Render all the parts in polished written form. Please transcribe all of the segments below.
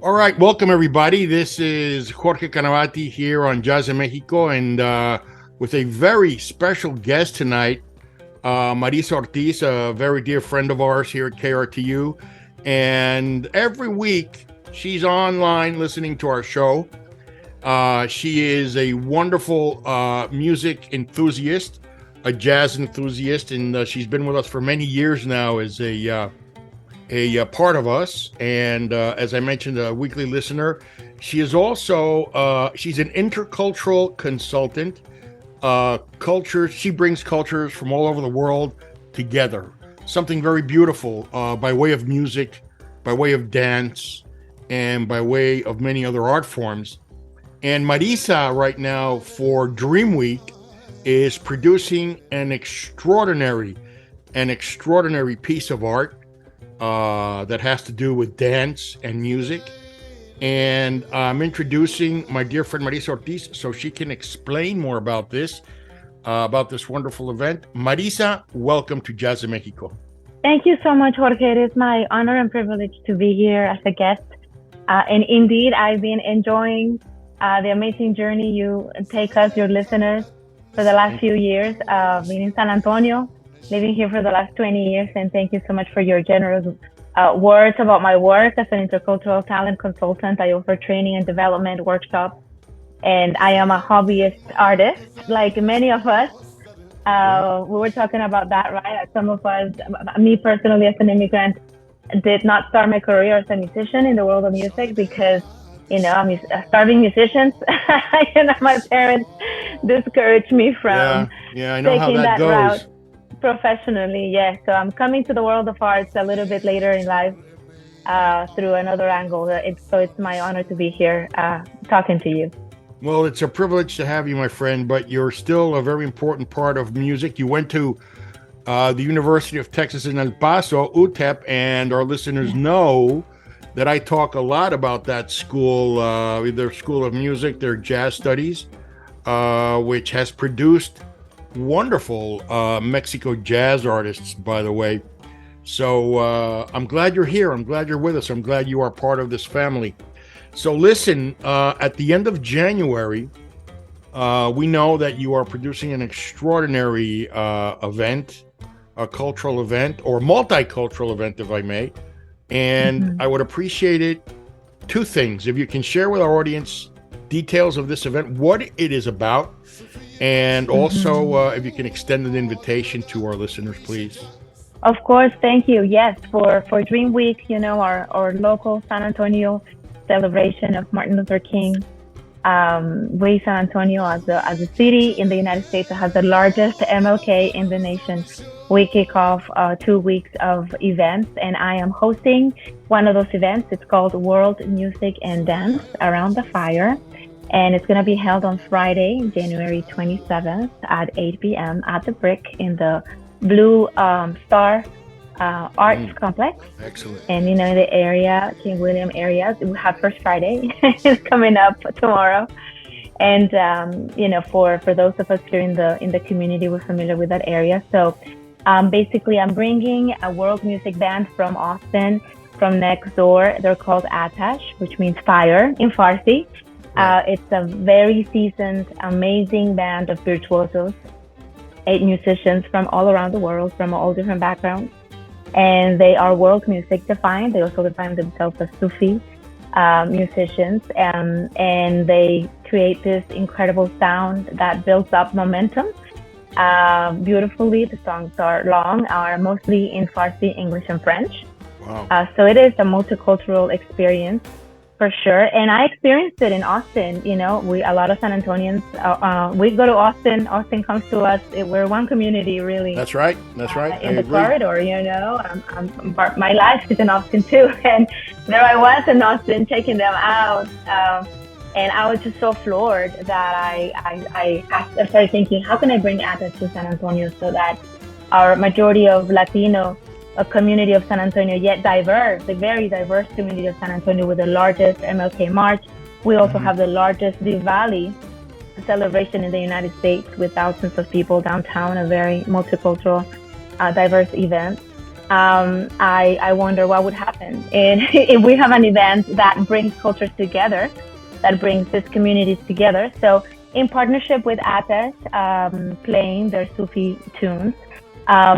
All right, welcome everybody. This is Jorge Canavati here on Jazz in Mexico, and with a very special guest tonight, Marisa Ortiz, a very dear friend of ours here at KRTU. And every week she's online listening to our show. She is a wonderful music enthusiast, a jazz enthusiast, and she's been with us for many years now as a part of us, and as I mentioned, a weekly listener. She is also she's an intercultural consultant. She brings cultures from all over the world together. Something very beautiful by way of music, by way of dance, and by way of many other art forms. And Marisa right now for DreamWeek is producing an extraordinary piece of art that has to do with dance and music. And I'm introducing my dear friend Marisa Ortiz so she can explain more about this wonderful event. Marisa, welcome to Jazz in Mexico. Thank you so much, Jorge. It is my honor and privilege to be here as a guest. And indeed, I've been enjoying the amazing journey you take us, your listeners, for the last few years, being in San Antonio, living here for the last 20 years, and thank you so much for your generous words about my work as an intercultural talent consultant. I offer training and development workshops, and I am a hobbyist artist, like many of us. We were talking about that, right? Some of us, me personally as an immigrant, did not start my career as a musician in the world of music because, I'm a starving musician. My parents discouraged me from I know how taking that goes. route. Professionally, yes. So I'm coming to the world of arts a little bit later in life through another angle. It's my honor to be here talking to you. Well, it's a privilege to have you, my friend, but you're still a very important part of music. You went to the University of Texas in El Paso, UTEP, and our listeners know that I talk a lot about that school, their School of Music, their jazz studies, which has produced wonderful Mexico jazz artists, by the way. So I'm glad you're here. I'm glad you're with us. I'm glad you are part of this family. So listen, at the end of January, we know that you are producing an extraordinary event, a cultural event, or multicultural event, if I may. And I would appreciate it. Two things. If you can share with our audience details of this event, what it is about, and also, if you can extend an invitation to our listeners, please. Of course, thank you. Yes, for DreamWeek, our local San Antonio celebration of Martin Luther King. We, San Antonio, as a city in the United States that has the largest MLK in the nation, we kick off 2 weeks of events, and I am hosting one of those events. It's called World Music and Dance Around the Fire. And it's going to be held on Friday, January 27th at 8 p.m. at the Brick in the Blue Star Arts Complex. Excellent. And, in the area, King William area, we have First Friday is coming up tomorrow. And, for those of us here in the community, we're familiar with that area. So basically, I'm bringing a world music band from Austin, from next door. They're called Atash, which means fire in Farsi. It's a very seasoned, amazing band of virtuosos, 8 musicians from all around the world, from all different backgrounds. And they are world music defined. They also define themselves as Sufi musicians. And they create this incredible sound that builds up momentum beautifully. The songs are long, are mostly in Farsi, English, and French. Wow. So it is a multicultural experience. For sure. And I experienced it in Austin. A lot of San Antonians, we go to Austin. Austin comes to us. We're one community, really. That's right. In the corridor, my life is in Austin too. And there I was in Austin checking them out. And I was just so floored that I started thinking, how can I bring Atash to San Antonio so that our majority of Latino a community of San Antonio, yet diverse, a very diverse community of San Antonio with the largest MLK March. We also have the largest Diwali celebration in the United States with thousands of people downtown, a very multicultural, diverse event. I wonder what would happen. And if we have an event that brings cultures together, that brings these communities together. So in partnership with Atash, playing their Sufi tunes,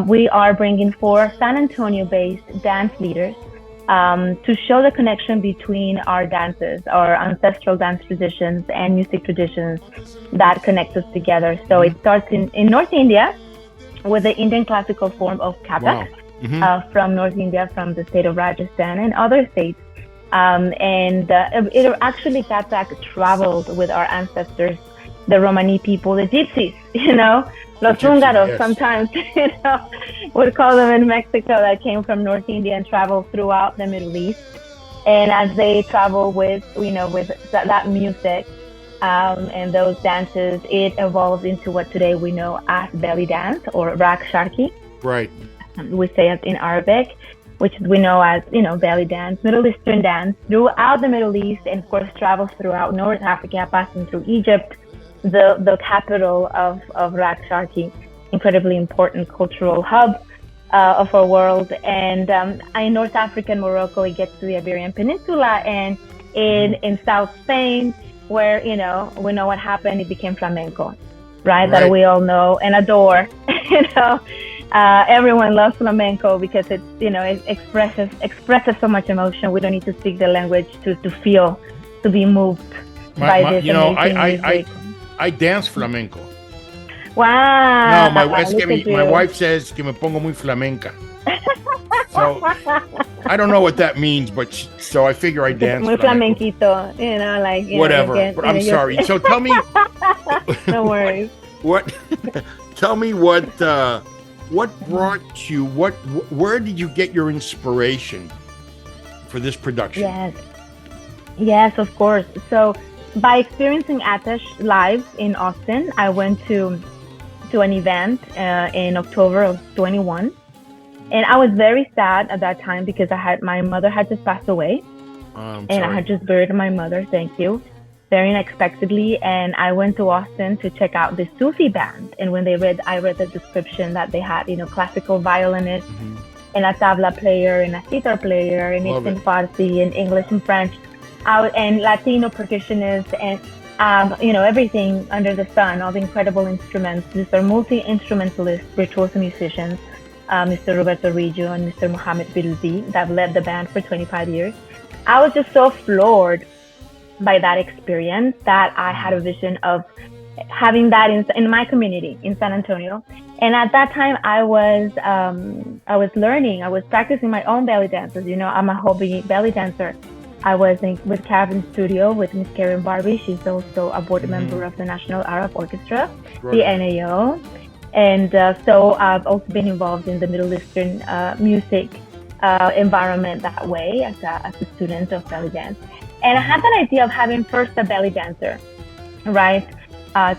we are bringing 4 San Antonio-based dance leaders to show the connection between our dances, our ancestral dance traditions and music traditions that connect us together. So it starts in North India with the Indian classical form of Kathak. Wow. From North India, from the state of Rajasthan and other states. It actually Kathak traveled with our ancestors, the Romani people, the Gypsies, los Húngaros, yes. Sometimes, we'd call them in Mexico, that came from North India and traveled throughout the Middle East. And as they travel with that music and those dances, it evolves into what today we know as belly dance or rag sharki. Right. We say it in Arabic, which we know as, belly dance, Middle Eastern dance throughout the Middle East, and of course travels throughout North Africa, passing through Egypt, the capital of Rag Sharki, incredibly important cultural hub of our world. And in North Africa and Morocco, it gets to the Iberian Peninsula, and in South Spain, where, we know what happened, it became flamenco, right? That we all know and adore, everyone loves flamenco because it's, it expresses so much emotion. We don't need to speak the language to feel, to be moved by this amazing music. I dance flamenco. Wow. No, my wife says que me pongo muy flamenca. So I don't know what that means, but so I figure I dance. Muy flamenquito, whatever. But I'm sorry. So tell me. No worries. Tell me what brought you? Where did you get your inspiration for this production? Yes, of course. So by experiencing Atash live in Austin, I went to an event in October of 21, and I was very sad at that time because my mother had just passed away, and I had just buried my mother. Thank you. Very unexpectedly, and I went to Austin to check out the Sufi band. And when I read the description that they had, classical violinist, and a tabla player, and a sitar player, and it's in Farsi, and English and French, and Latino percussionists, and everything under the sun, all the incredible instruments. These are multi-instrumentalists, virtuoso musicians, Mr. Roberto Riggio and Mr. Mohamed Biruzi, that led the band for 25 years. I was just so floored by that experience that I had a vision of having that in my community in San Antonio. And at that time, I was learning. I was practicing my own belly dances. I'm a hobby belly dancer. I was with Cabin Studio with Miss Karen Barbie. She's also a board member of the National Arab Orchestra, the NAO. And so I've also been involved in the Middle Eastern music environment that way as a student of belly dance. And I had that idea of having first a belly dancer, right,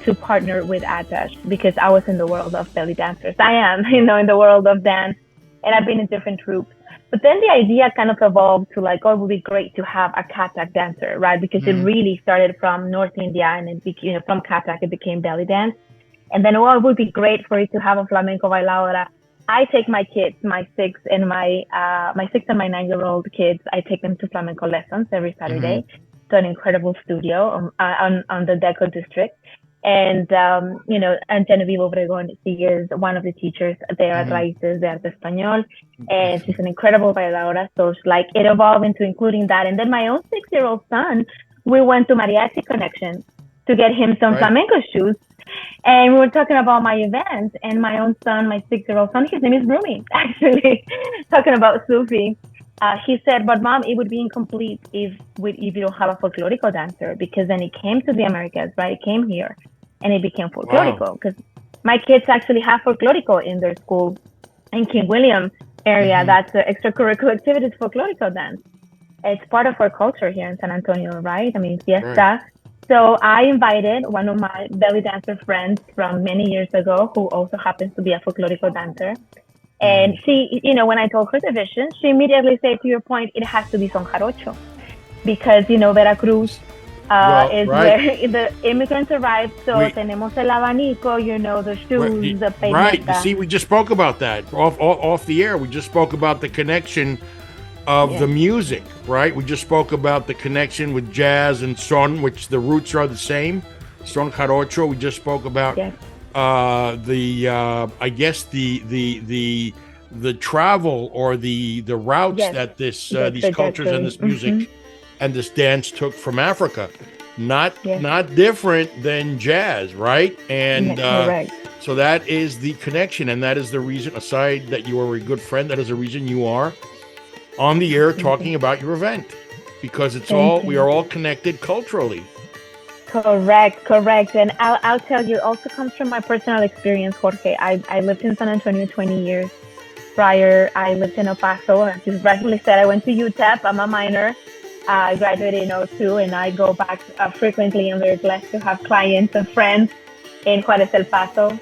to partner with Atash, because I was in the world of belly dancers. I am, in the world of dance, and I've been in different groups. But then the idea kind of evolved to it would be great to have a Kathak dancer, right? Because it really started from North India, and it became, from Kathak it became belly dance. And then, it would be great for it to have a flamenco bailadora. I take my kids, my 6 and my 9-year-old kids, I take them to flamenco lessons every Saturday to an incredible studio on the Deco district. And, and Genevieve Obregón, she is one of the teachers there at Raíces de Arte Español, and she's an incredible bailadora. So it evolved into including that. And then my own 6-year-old son, we went to Mariachi Connection to get him some flamenco shoes. And we were talking about my event, and my own son, my 6-year-old son, his name is Rumi, actually, talking about Sufi. He said, but Mom, it would be incomplete if you don't have a folklorico dancer, because then it came to the Americas, right? It came here, and it became folklorico, because my kids actually have folklorico in their school in King William area. That's the extracurricular activities folklorico dance. It's part of our culture here in San Antonio, right? I mean, fiesta. Right. So I invited one of my belly dancer friends from many years ago, who also happens to be a folklorico dancer. And she, when I told her the vision, she immediately said, to your point, it has to be son jarocho. Because, Veracruz is where the immigrants arrived. So tenemos el abanico, the shoes, the peineta. Right. You see, we just spoke about that off the air. We just spoke about the connection of the music, right? We just spoke about the connection with jazz and son, which the roots are the same. Son jarocho. We just spoke about I guess the travel or the routes that these cultures and this music and this dance took from Africa. Not different than jazz, right? And so that is the connection, and that is the reason, aside that you are a good friend, that is the reason you are on the air talking about your event, because we are all connected culturally. Correct. And I'll tell you, it also comes from my personal experience, Jorge. I lived in San Antonio 20 years. Prior, I lived in El Paso. As you rightfully said, I went to UTEP. I'm a minor. I graduated in 2002, and I go back frequently. I'm very blessed to have clients and friends in Juarez, El Paso.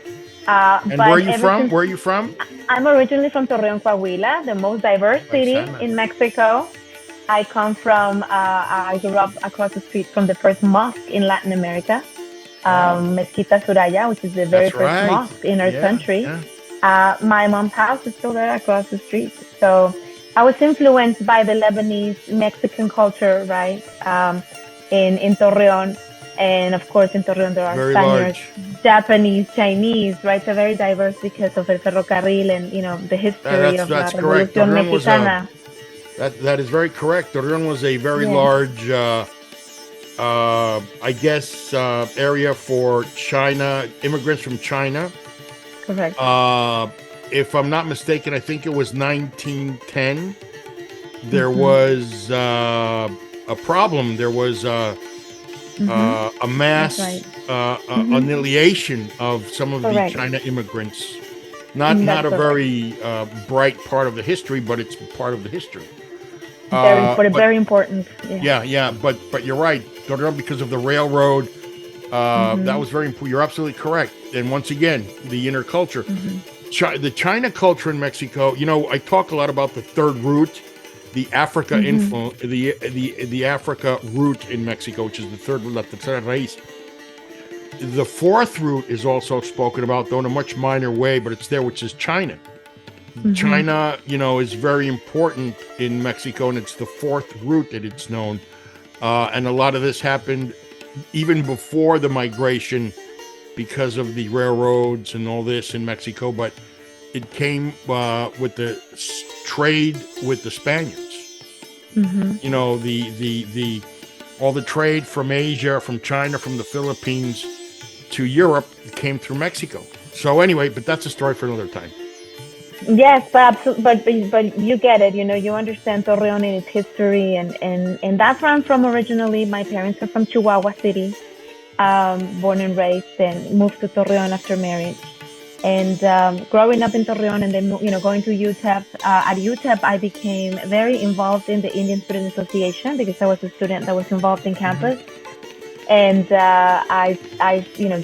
And where are you from? Where are you from? I'm originally from Torreón, Coahuila, the most diverse city in Mexico. I come from, I grew up across the street from the first mosque in Latin America, Mezquita Suraya, which is the very first mosque in our country. Yeah. My mom's house is still there across the street. So I was influenced by the Lebanese Mexican culture, right, in Torreón. And of course, in Torreón, there are very Spaniards, large. Japanese, Chinese, right? So very diverse because of el ferrocarril and, the history of La Revolución Mexicana. That is very correct. Torreón was a very large, I guess, area for China, immigrants from China. Correct. If I'm not mistaken, I think it was 1910. There was a problem. There was a mass annihilation of some of the China immigrants. Not a very bright part of the history, but it's part of the history. Very important. Yeah. But you're right, Torreón, because of the railroad. That was very important. You're absolutely correct. And once again, the interculture, the China culture in Mexico. I talk a lot about the third root, the Africa influence, the Africa root in Mexico, which is the third, la tercera raíz. The fourth root is also spoken about, though in a much minor way, but it's there, which is China. China, is very important in Mexico, and it's the fourth root that it's known. And a lot of this happened even before the migration because of the railroads and all this in Mexico, but it came with the trade with the Spaniards. The all the trade from Asia, from China, from the Philippines to Europe came through Mexico. So anyway, but that's a story for another time. Yes, but you get it. You understand Torreón and its history, and that's where I'm from originally. My parents are from Chihuahua City, born and raised, and moved to Torreón after marriage. And growing up in Torreón, and then going to UTEP. At UTEP, I became very involved in the Indian Student Association because I was a student that was involved in campus. And I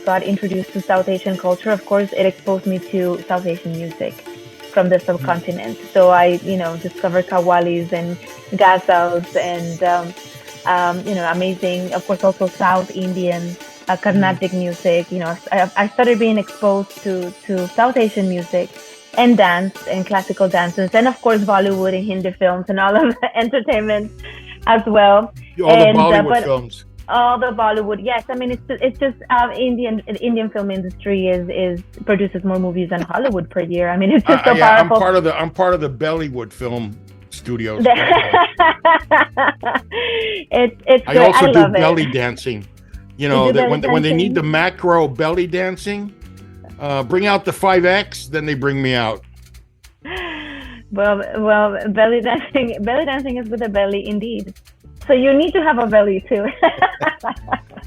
got introduced to South Asian culture. Of course, it exposed me to South Asian music from the subcontinent. So I, discovered Kawalis and Gazals and, amazing, of course, also South Indian, Carnatic music. I started being exposed to South Asian music and dance and classical dances. And of course, Bollywood and Hindi films and all of the entertainment as well. All the Bollywood films. All the Bollywood, yes. I mean, it's just Indian film industry produces more movies than Hollywood per year. I mean, it's just so powerful. I'm part of the Bellywood film studios. It's I also do belly dancing. When they need the macro belly dancing, bring out the 5X, then they bring me out. Well, belly dancing is with a belly indeed. So you need to have a belly too.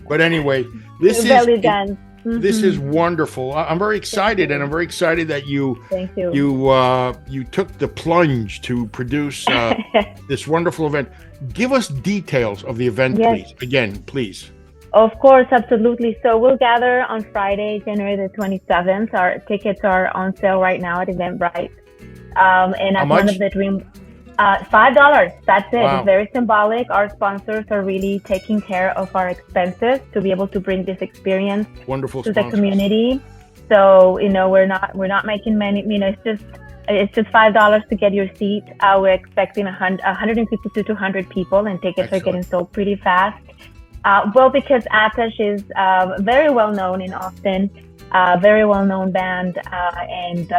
But anyway, this is wonderful. I'm very excited, and I'm very excited that you took the plunge to produce this wonderful event. Give us details of the event, please. Again, please. Of course, absolutely. So we'll gather on Friday, January the 27th. Our tickets are on sale right now at Eventbrite. And as one of the $5. That's it. Wow. It's very symbolic. Our sponsors are really taking care of our expenses to be able to bring this experience Wonderful to sponsors. the community. So, we're not making many, it's just $5 to get your seat. We're expecting 150 to 200 people, and tickets Excellent. are getting sold pretty fast. Well, because Atash is very well known in Austin, very well known band, and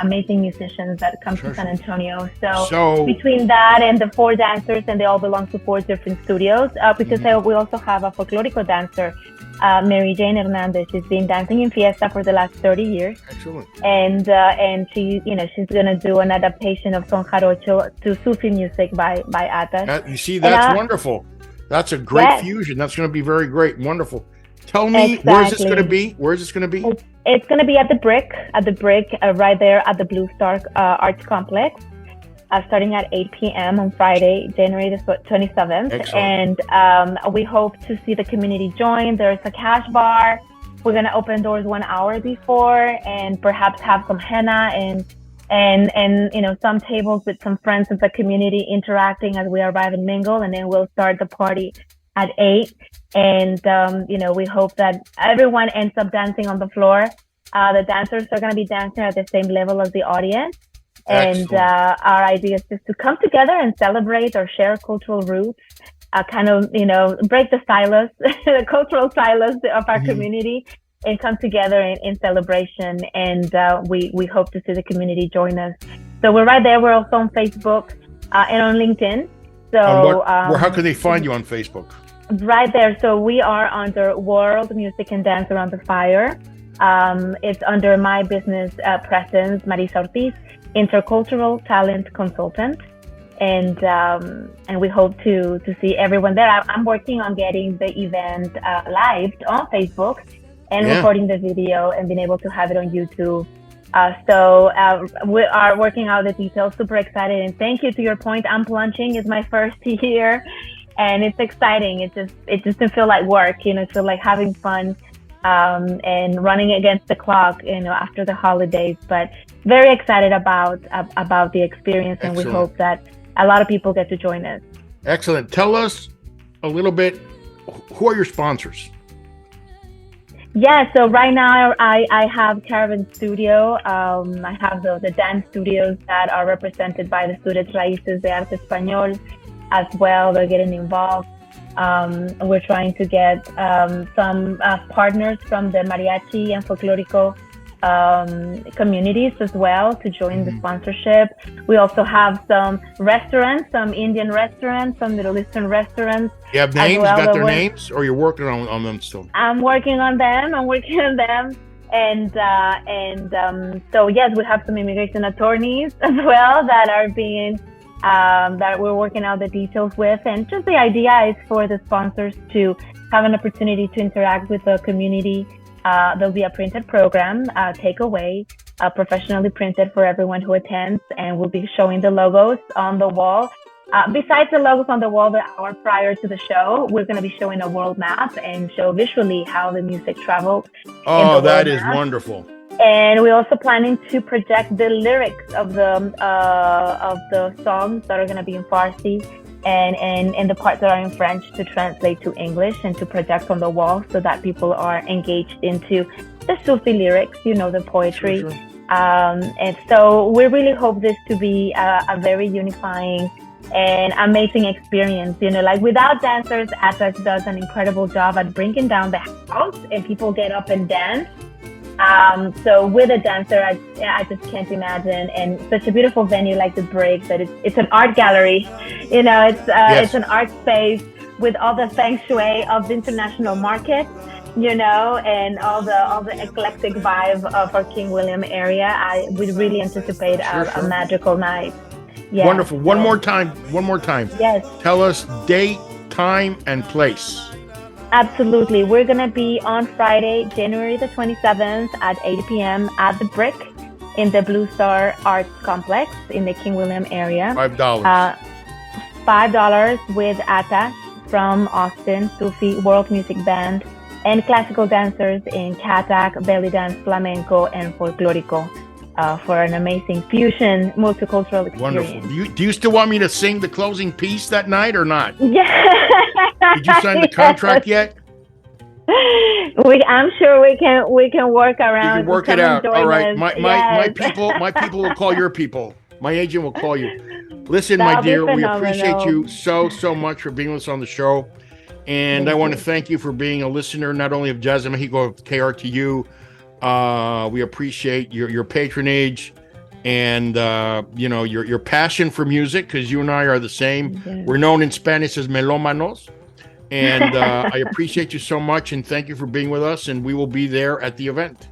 amazing musicians that come to San Antonio. So between that and the 4 dancers, and they all belong to 4 different studios, because we also have a folklorico dancer, Mary Jane Hernandez. She's been dancing in Fiesta for the last 30 years. Excellent. And she, she's gonna do an adaptation of Son Jarocho to Sufi music by Atash. You see, that's wonderful. That's a great fusion. That's going to be very great. Wonderful. Tell me, where's this going to be? It's going to be at the Brick, right there at the Blue Star Arts Complex, starting at 8 p.m. on Friday, January the 27th. Excellent. And we hope to see the community join. There's a cash bar. We're going to open doors 1 hour before, and perhaps have some henna and some tables with some friends of the community interacting as we arrive and mingle, and then we'll start the party at 8. And we hope that everyone ends up dancing on the floor. The dancers are going to be dancing at the same level as the audience. Excellent. And our idea is just to come together and celebrate or share cultural roots, break the silos, the cultural silos of our community, and come together in celebration. And we hope to see the community join us. So we're right there. We're also on Facebook and on LinkedIn. So how can they find you on Facebook? Right there. So we are under World Music and Dance Around the Fire. It's under my business presence, Marisa Ortiz, Intercultural Talent Consultant. And we hope to see everyone there. I'm working on getting the event live on Facebook and recording the video and being able to have it on YouTube. So we are working out the details. Super excited. And thank you. To your point, I'm plunging. It's my first year, and it's exciting. It just doesn't feel like work. It feels like having fun and running against the clock. After the holidays, but very excited about the experience. And we hope that a lot of people get to join us. Excellent. Tell us a little bit. Who are your sponsors? Yeah, so right now I have Caravan Studio. I have the dance studios that are represented by the Estudios Raíces de Arte Español as well. They're getting involved. We're trying to get some partners from the mariachi and folklorico communities as well to join the sponsorship. We also have some restaurants, some Indian restaurants, some Middle Eastern restaurants. You have names? Well. You got their names, or you're working on them still? I'm working on them. And so yes, we have some immigration attorneys as well that are being that we're working out the details with. And just the idea is for the sponsors to have an opportunity to interact with the community. There'll be a printed program, takeaway, professionally printed for everyone who attends, and we'll be showing the logos on the wall. Besides the logos on the wall, the hour prior to the show, we're going to be showing a world map and show visually how the music traveled. Oh, that is wonderful. And we're also planning to project the lyrics of the songs that are going to be in Farsi and the parts that are in French to translate to English and to project on the wall so that people are engaged into the Sufi lyrics, the poetry. Sure. And so we really hope this to be a very unifying and amazing experience. Like without dancers, Atash does an incredible job at bringing down the house and people get up and dance. So with a dancer, I just can't imagine. And such a beautiful venue like the Break, that it's an art gallery. It's an art space with all the feng shui of the international market, and all the eclectic vibe of our King William area. We really anticipate a magical night. Yeah. Wonderful. One more time. Yes. Tell us date, time, and place. Absolutely. We're going to be on Friday, January the 27th at 8 p.m. at the Brick in the Blue Star Arts Complex in the King William area. $5. $5 with Atash from Austin, Sufi World Music Band, and classical dancers in Kathak, Bellydance, Flamenco and Folklorico. for an amazing fusion multicultural experience. Wonderful. Do you still want me to sing the closing piece that night or not? Yeah. Did you sign the contract yet? I'm sure we can work around. You can work it out. All right. My people will call your people. My agent will call you. Listen, my dear, we appreciate you so much for being with us on the show. And I want to thank you for being a listener, not only of Jazz in Mexico, KRTU. We appreciate your patronage and your passion for music, because you and I are the same. Yeah. We're known in Spanish as melómanos. And I appreciate you so much, and thank you for being with us, and we will be there at the event.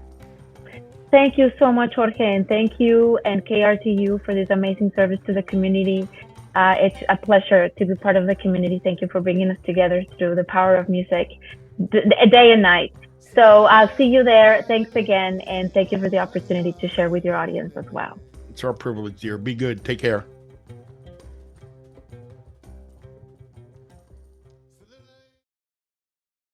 Thank you so much, Jorge, and thank you and KRTU for this amazing service to the community. It's a pleasure to be part of the community. Thank you for bringing us together through the power of music, day and night. So I'll see you there. Thanks again, and thank you for the opportunity to share with your audience as well. It's our privilege, dear. Be good. Take care.